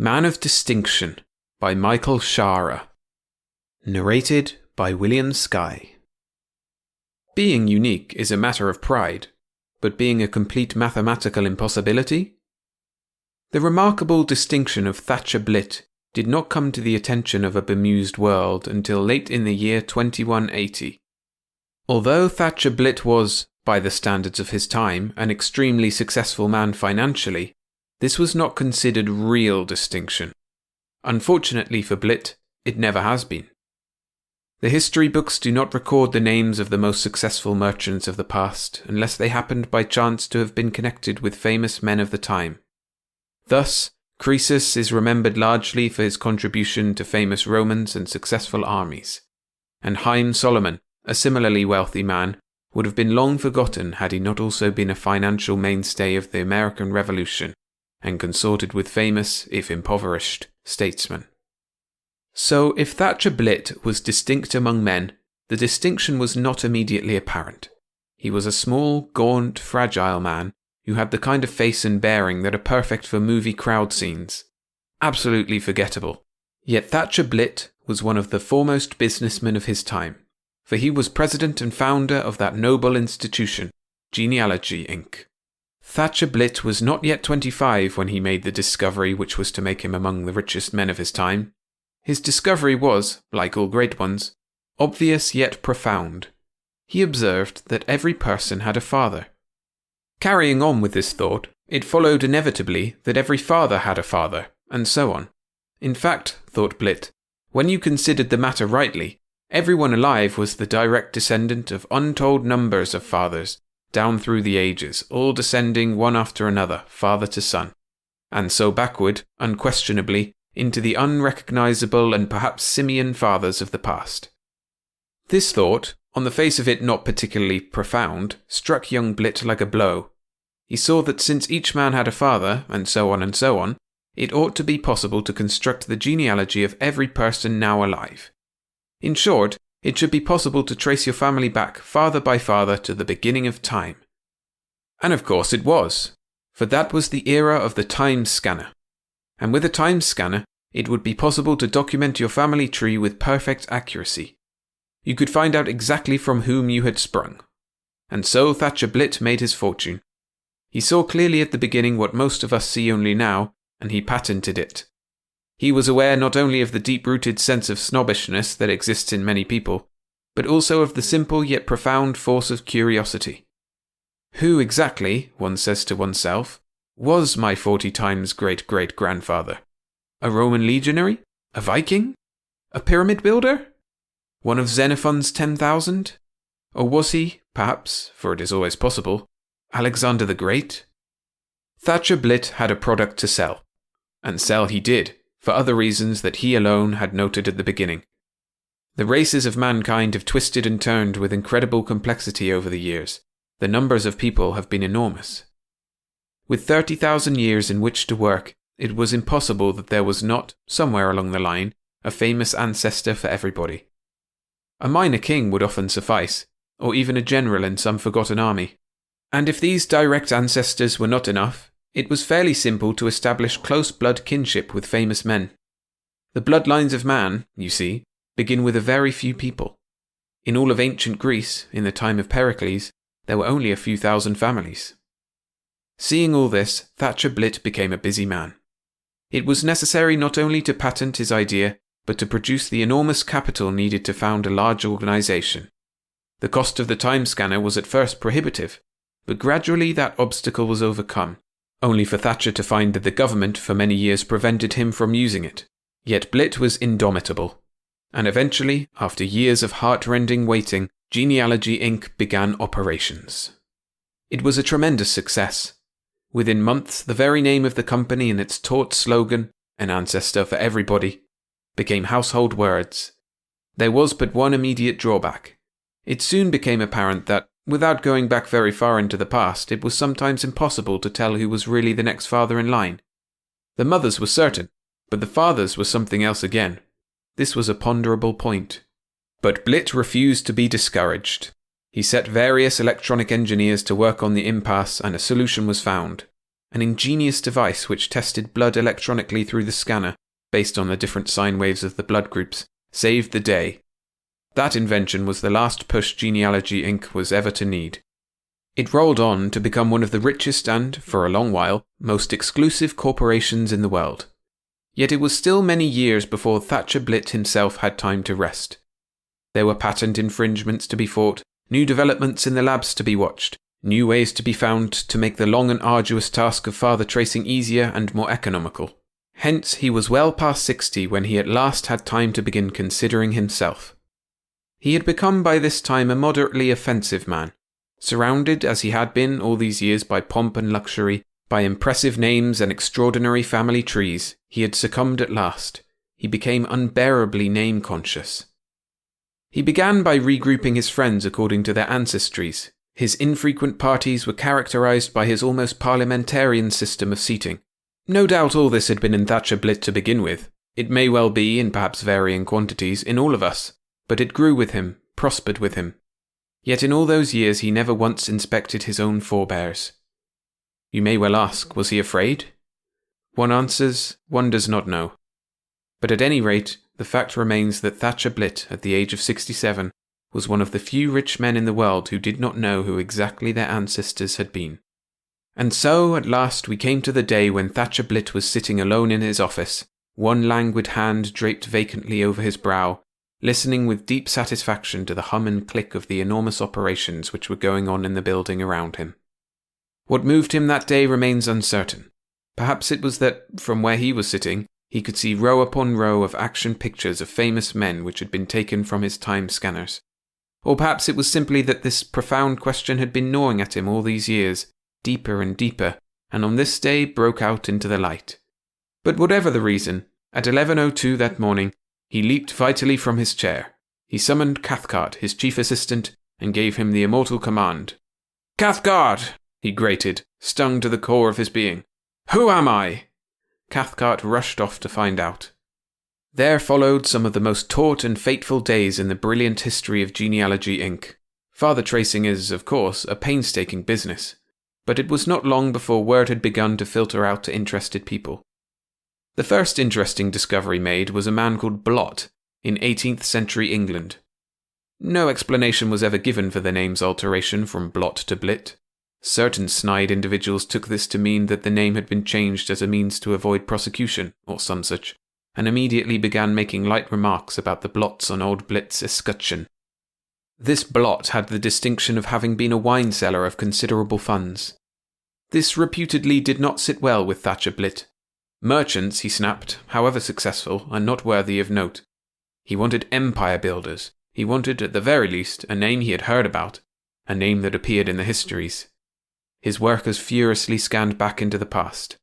Man of Distinction by Michael Shaara. Narrated by William Skye. Being unique is a matter of pride, but being a complete mathematical impossibility? The remarkable distinction of Thatcher Blit did not come to the attention of a bemused world until late in the year 2180. Although Thatcher Blit was, by the standards of his time, an extremely successful man financially, this was not considered real distinction. Unfortunately for Blit, it never has been. The history books do not record the names of the most successful merchants of the past unless they happened by chance to have been connected with famous men of the time. Thus, Croesus is remembered largely for his contribution to famous Romans and successful armies, and Haym Solomon, a similarly wealthy man, would have been long forgotten had he not also been a financial mainstay of the American Revolution, and consorted with famous, if impoverished, statesmen. So, if Thatcher Blit was distinct among men, the distinction was not immediately apparent. He was a small, gaunt, fragile man who had the kind of face and bearing that are perfect for movie crowd scenes. Absolutely forgettable. Yet Thatcher Blit was one of the foremost businessmen of his time, for he was president and founder of that noble institution, Genealogy Inc. Thatcher Blit was not yet 25 when he made the discovery which was to make him among the richest men of his time. His discovery was, like all great ones, obvious yet profound. He observed that every person had a father. Carrying on with this thought, it followed inevitably that every father had a father, and so on. In fact, thought Blit, when you considered the matter rightly, everyone alive was the direct descendant of untold numbers of fathers, down through the ages, all descending one after another, father to son, and so backward, unquestionably, into the unrecognizable and perhaps simian fathers of the past. This thought, on the face of it not particularly profound, struck young Blit like a blow. He saw that since each man had a father, and so on, it ought to be possible to construct the genealogy of every person now alive. In short, it should be possible to trace your family back father by father to the beginning of time. And of course it was, for that was the era of the time scanner. And with a time scanner, it would be possible to document your family tree with perfect accuracy. You could find out exactly from whom you had sprung. And so Thatcher Blit made his fortune. He saw clearly at the beginning what most of us see only now, and he patented it. He was aware not only of the deep-rooted sense of snobbishness that exists in many people, but also of the simple yet profound force of curiosity. Who exactly, one says to oneself, was my 40 times great-great-grandfather? A Roman legionary? A Viking? A pyramid builder? One of Xenophon's 10,000? Or was he, perhaps, for it is always possible, Alexander the Great? Thatcher Blit had a product to sell, and sell he did, for other reasons that he alone had noted at the beginning. The races of mankind have twisted and turned with incredible complexity over the years. The numbers of people have been enormous. With 30,000 years in which to work, it was impossible that there was not, somewhere along the line, a famous ancestor for everybody. A minor king would often suffice, or even a general in some forgotten army. And if these direct ancestors were not enough, it was fairly simple to establish close blood kinship with famous men. The bloodlines of man, you see, begin with a very few people. In all of ancient Greece, in the time of Pericles, there were only a few thousand families. Seeing all this, Thatcher Blit became a busy man. It was necessary not only to patent his idea, but to produce the enormous capital needed to found a large organization. The cost of the time scanner was at first prohibitive, but gradually that obstacle was overcome, only for Thatcher to find that the government for many years prevented him from using it. Yet Blit was indomitable, and eventually, after years of heart-rending waiting, Genealogy Inc. began operations. It was a tremendous success. Within months, the very name of the company and its taut slogan, an ancestor for everybody, became household words. There was but one immediate drawback. It soon became apparent that, without going back very far into the past, it was sometimes impossible to tell who was really the next father in line. The mothers were certain, but the fathers were something else again. This was a ponderable point. But Blit refused to be discouraged. He set various electronic engineers to work on the impasse and a solution was found. an ingenious device which tested blood electronically through the scanner, based on the different sine waves of the blood groups, saved the day. That invention was the last push Genealogy Inc. was ever to need. It rolled on to become one of the richest and, for a long while, most exclusive corporations in the world. Yet it was still many years before Thatcher Blit himself had time to rest. There were patent infringements to be fought, new developments in the labs to be watched, new ways to be found to make the long and arduous task of father tracing easier and more economical. Hence, he was well past 60 when he at last had time to begin considering himself. He had become by this time a moderately offensive man. Surrounded as he had been all these years by pomp and luxury, by impressive names and extraordinary family trees, he had succumbed at last. He became unbearably name-conscious. He began by regrouping his friends according to their ancestries. His infrequent parties were characterized by his almost parliamentarian system of seating. No doubt all this had been in Thatcher Blit to begin with. It may well be, in perhaps varying quantities, in all of us, but it grew with him, prospered with him. Yet in all those years he never once inspected his own forebears. You may well ask, was he afraid? One answers, one does not know. But at any rate, the fact remains that Thatcher Blit, at the age of 67, was one of the few rich men in the world who did not know who exactly their ancestors had been. And so, at last, we came to the day when Thatcher Blit was sitting alone in his office, one languid hand draped vacantly over his brow, listening with deep satisfaction to the hum and click of the enormous operations which were going on in the building around him. What moved him that day remains uncertain. Perhaps it was that, from where he was sitting, he could see row upon row of action pictures of famous men which had been taken from his time scanners. Or perhaps it was simply that this profound question had been gnawing at him all these years, deeper and deeper, and on this day broke out into the light. But whatever the reason, at 11:02 that morning, he leaped vitally from his chair. He summoned Cathcart, his chief assistant, and gave him the immortal command. "Cathcart!" he grated, stung to the core of his being. "Who am I?" Cathcart rushed off to find out. There followed some of the most taut and fateful days in the brilliant history of Genealogy Inc. Father tracing is, of course, a painstaking business, but it was not long before word had begun to filter out to interested people. The first interesting discovery made was a man called Blot, in 18th century England. No explanation was ever given for the name's alteration from Blot to Blit. Certain snide individuals took this to mean that the name had been changed as a means to avoid prosecution, or some such, and immediately began making light remarks about the blots on old Blit's escutcheon. This Blot had the distinction of having been a wine seller of considerable funds. This reputedly did not sit well with Thatcher Blit. Merchants, he snapped, however successful, are not worthy of note. He wanted empire builders. He wanted, at the very least, a name he had heard about, a name that appeared in the histories. His workers furiously scanned back into the past.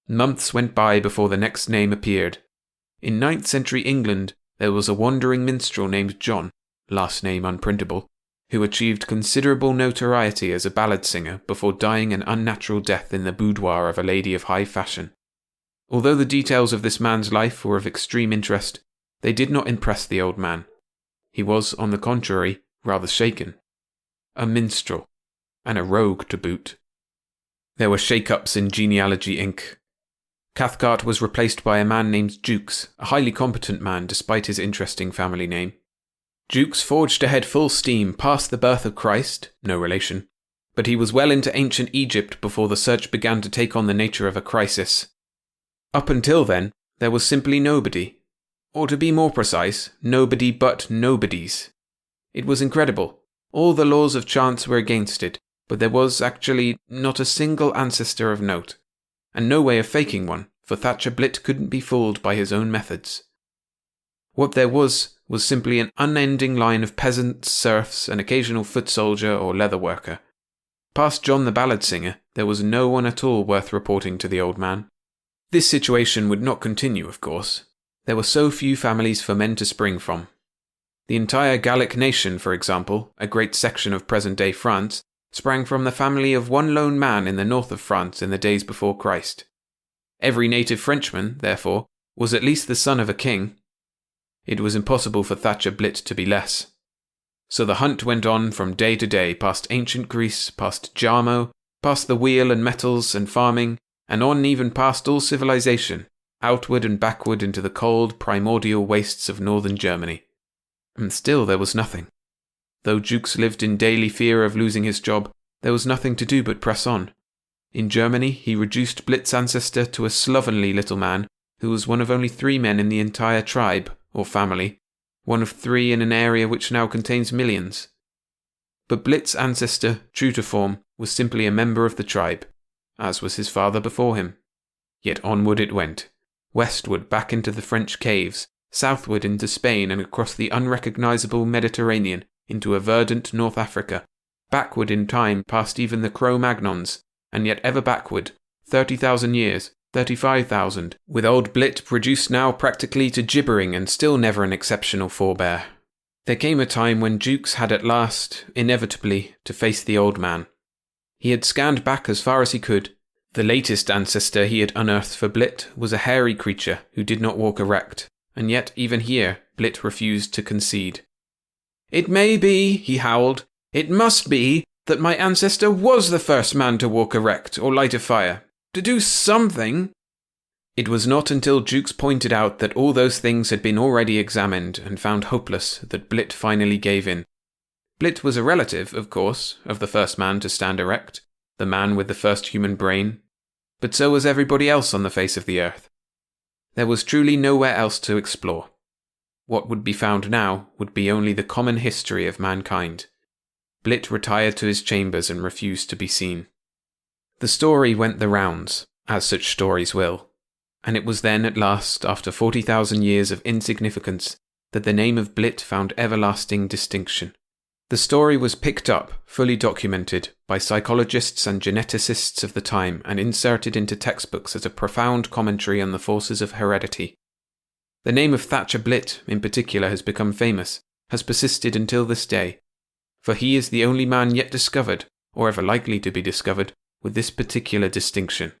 Months went by before the next name appeared. In 9th century England, there was a wandering minstrel named John, last name unprintable, who achieved considerable notoriety as a ballad singer before dying an unnatural death in the boudoir of a lady of high fashion. Although the details of this man's life were of extreme interest, they did not impress the old man. He was, on the contrary, rather shaken. A minstrel, and a rogue to boot. There were shake-ups in Genealogy Inc. Cathcart was replaced by a man named Jukes, a highly competent man despite his interesting family name. Jukes forged ahead full steam past the birth of Christ, no relation, but he was well into ancient Egypt before the search began to take on the nature of a crisis. Up until then, there was simply nobody. Or to be more precise, nobody but nobodies. It was incredible. All the laws of chance were against it, but there was actually not a single ancestor of note. And no way of faking one, for Thatcher Blit couldn't be fooled by his own methods. What there was simply an unending line of peasants, serfs, an occasional foot soldier or leather worker. Past John the ballad singer, there was no one at all worth reporting to the old man. This situation would not continue, of course. There were so few families for men to spring from. The entire Gallic nation, for example, a great section of present-day France, sprang from the family of one lone man in the north of France in the days before Christ. Every native Frenchman, therefore, was at least the son of a king. It was impossible for Thatcher Blit to be less. So the hunt went on from day to day, past ancient Greece, past Jarmo, past the wheel and metals and farming, and on even past all civilization, outward and backward into the cold, primordial wastes of northern Germany. And still there was nothing. Though Jukes lived in daily fear of losing his job, there was nothing to do but press on. In Germany, he reduced Blit's ancestor to a slovenly little man who was one of only 3 men in the entire tribe, or family, one of 3 in an area which now contains millions. But Blit's ancestor, true to form, was simply a member of the tribe, as was his father before him. Yet onward it went, westward back into the French caves, southward into Spain and across the unrecognizable Mediterranean into a verdant North Africa, backward in time past even the Cro-Magnons, and yet ever backward, 30,000 years, 35,000, with old Blit reduced now practically to gibbering and still never an exceptional forebear. There came a time when Jukes had at last, inevitably, to face the old man. He had scanned back as far as he could. The latest ancestor he had unearthed for Blit was a hairy creature who did not walk erect, and yet even here Blit refused to concede. "It may be," he howled, "it must be, that my ancestor was the first man to walk erect or light a fire, to do something." It was not until Jukes pointed out that all those things had been already examined and found hopeless that Blit finally gave in. Blit was a relative, of course, of the first man to stand erect, the man with the first human brain, but so was everybody else on the face of the earth. There was truly nowhere else to explore. What would be found now would be only the common history of mankind. Blit retired to his chambers and refused to be seen. The story went the rounds, as such stories will, and it was then at last, after 40,000 years of insignificance, that the name of Blit found everlasting distinction. The story was picked up, fully documented, by psychologists and geneticists of the time and inserted into textbooks as a profound commentary on the forces of heredity. The name of Thatcher Blit, in particular, has become famous, has persisted until this day, for he is the only man yet discovered, or ever likely to be discovered, with this particular distinction.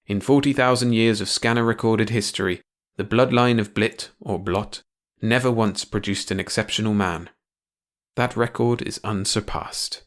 In 40,000 years of scanner-recorded history, the bloodline of Blit, or Blot, never once produced an exceptional man. That record is unsurpassed.